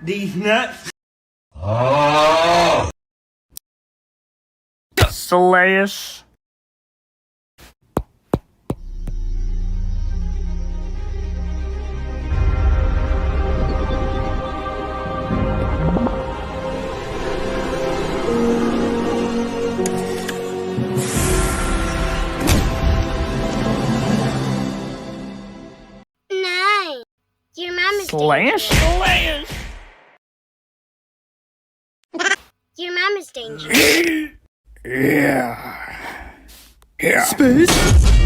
these nuts. Slash. No, your mom is Slash. dangerous. Slash. Your mom is dangerous. Yeah. Space.